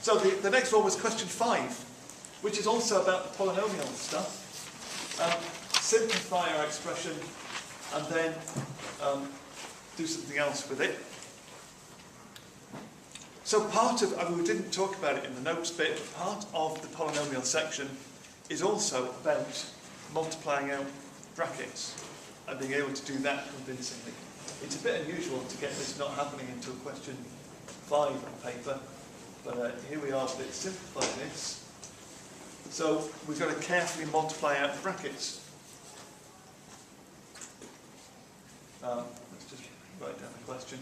So the next one was question 5, which is also about the polynomial stuff. Simplify our expression and then do something else with it. So part of, we didn't talk about it in the notes bit, but part of the polynomial section is also about multiplying out brackets and being able to do that convincingly. It's a bit unusual to get this not happening until question 5 on paper, but here we are, let's simplify this. So we've got to carefully multiply out the brackets. Let's just write down the question.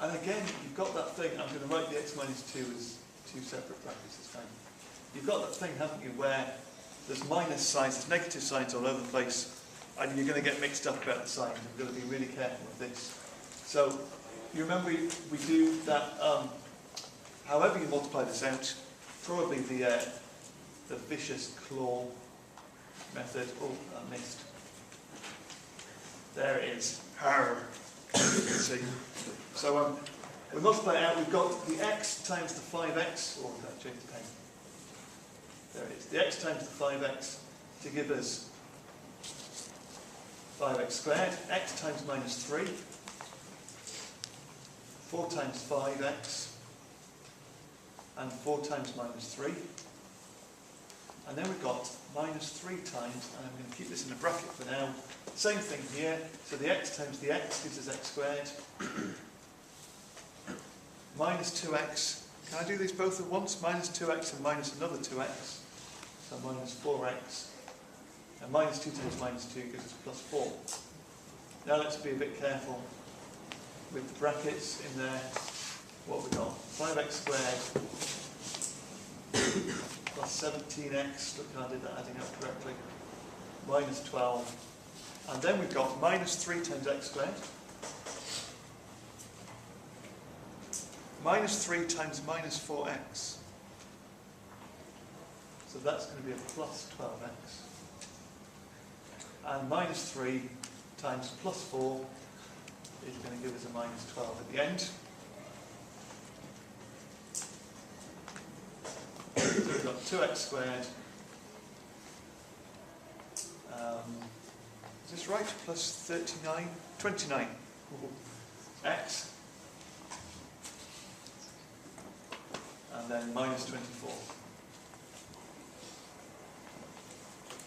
And again, you've got that thing, I'm going to write the x minus 2 as 2 separate brackets this time. You've got that thing, haven't you, where there's minus signs, there's negative signs all over the place, and you're going to get mixed up about the signs. You've got to be really careful with this. So, you remember we do that, however you multiply this out, probably the vicious claw method. Oh, I missed. There it is. Arr. You can see. So we multiply it out, we've got the x times the 5x, or that change the pen. There it is. The x times the 5x to give us 5x squared, x times minus 3, 4 times 5x, and 4 times minus 3. And then we've got minus 3 times, and I'm going to keep this in a bracket for now. Same thing here, so the x times the x gives us x squared. Minus 2x, can I do these both at once? Minus 2x and minus another 2x, so minus 4x. And minus 2 times minus 2 gives us plus 4. Now let's be a bit careful with the brackets in there. What have we got? 5x squared plus 17x, look, I did that adding up correctly, minus 12. And then we've got minus 3 times x squared, minus 3 times minus 4x. So that's going to be a plus 12x. And minus 3 times plus 4 is going to give us a minus 12 at the end. So we've got 2x squared. Is this right? Plus 39? 29. X. And then minus 24.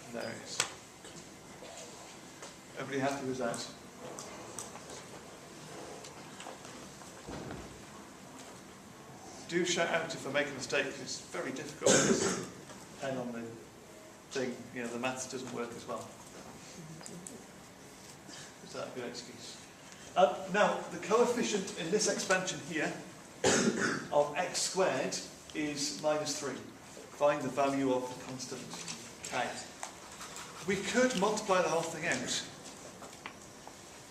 And there it is. Everybody happy with that? Do shout out if I make a mistake, because it's very difficult with this pen on the thing, you know, the maths doesn't work as well. Is that a good excuse? Now, the coefficient in this expansion here of x squared is minus 3. Find the value of the constant k. We could multiply the whole thing out,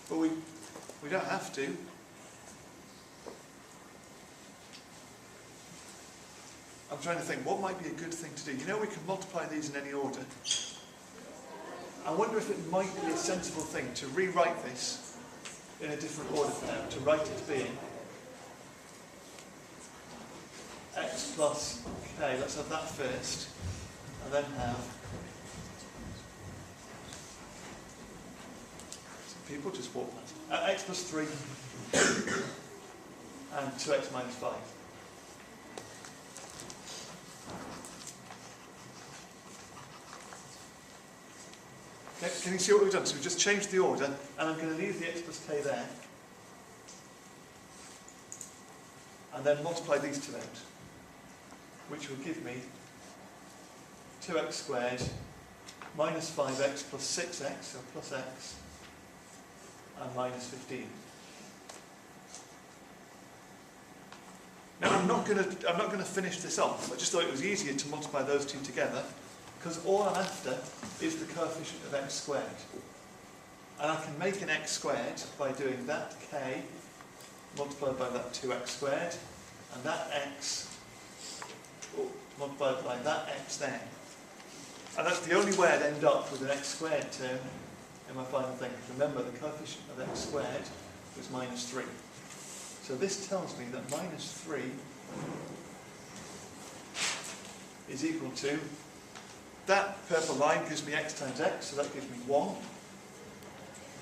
but we don't have to. I'm trying to think, what might be a good thing to do? You know, we can multiply these in any order. I wonder if it might be a sensible thing to rewrite this in a different order for now, to write it being x plus k. Let's have that first, and then have some people just walk past. X plus 3 and 2x minus 5. Okay, can you see what we've done? So we've just changed the order, and I'm going to leave the x plus k there, and then multiply these two out, which will give me 2x squared minus 5x plus 6x, so plus x, and minus 15. Now I'm not going to finish this off. I just thought it was easier to multiply those two together, because all I'm after is the coefficient of x squared. And I can make an x squared by doing that k multiplied by that 2x squared, and that x multiplied by that x there. And that's the only way I'd end up with an x squared term in my final thing. Remember, the coefficient of x squared was minus 3. So this tells me that minus 3 is equal to, that purple line gives me x times x, so that gives me 1.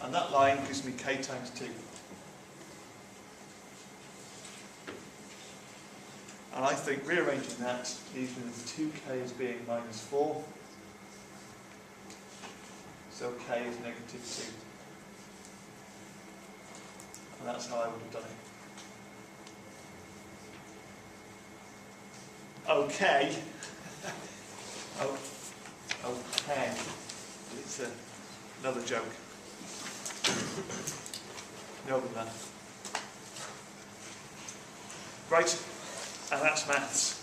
And that line gives me k times 2. And I think rearranging that leaves me with 2k as being minus 4. So k is negative 2. And that's how I would have done it. Okay. Okay. It's another joke. No than that. Right, and that's maths.